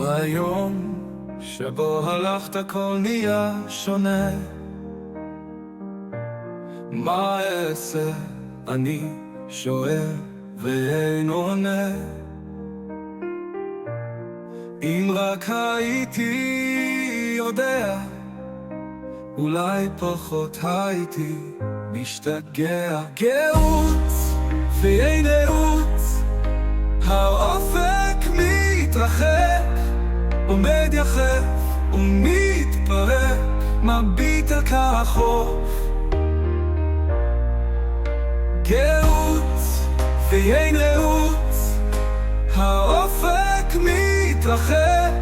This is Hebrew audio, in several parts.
ביום שבו הלכת הכל נהיה שונה. מה אעשה? אני שואל ואין עונה. אם רק הייתי יודע, אולי פחות הייתי משתגע. גאות ואין אות, האופק מתרחק, עומד יחף ומתפרק, מביט על קר החוף. גאות ואין אות, האופק מתרחק,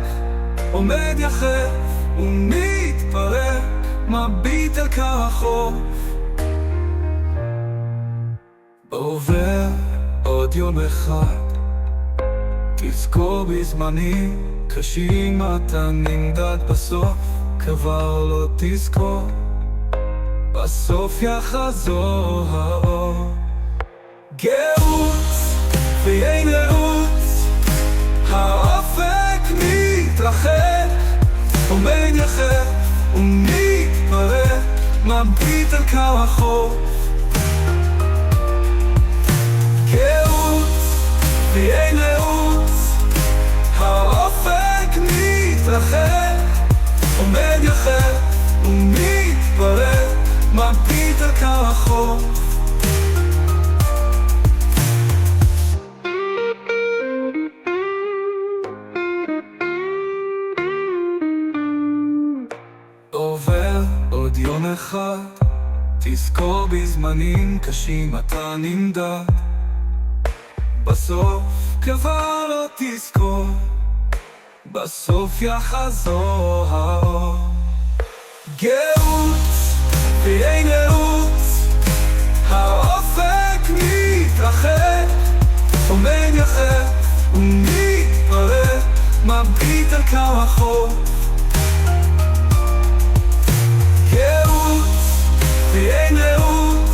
עומד יחף ומתפרק, מביט על קר החוף. עובר עוד יום אחד, תזכור בזמנים קשים אתה נמדד, בסוף כבר לא תזכור, בסוף יחזור האור. גאות ואין אות, האופק מתרחק, עומד יחף ומתפרק, מביט על קר החוף. גאות ואין אות, האופק מתרחק, עומד יחף ומתפרק, מביט על קר החוף. עובר עוד יום אחד, תזכור בזמנים קשים אתה נמדד, בסוף כבר לא תזכור, בסוף יחזור האור. גאות ואין אות, האופק מתרחק, עומד יחף ומתפרק, מביט על קר החוף. גאות ואין אות,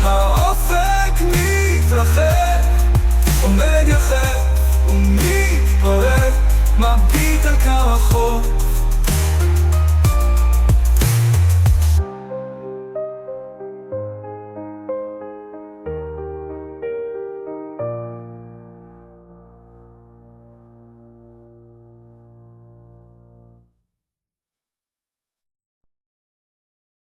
האופק מתרחק, עומד יחף ומתפרק, מביט על קר החוף.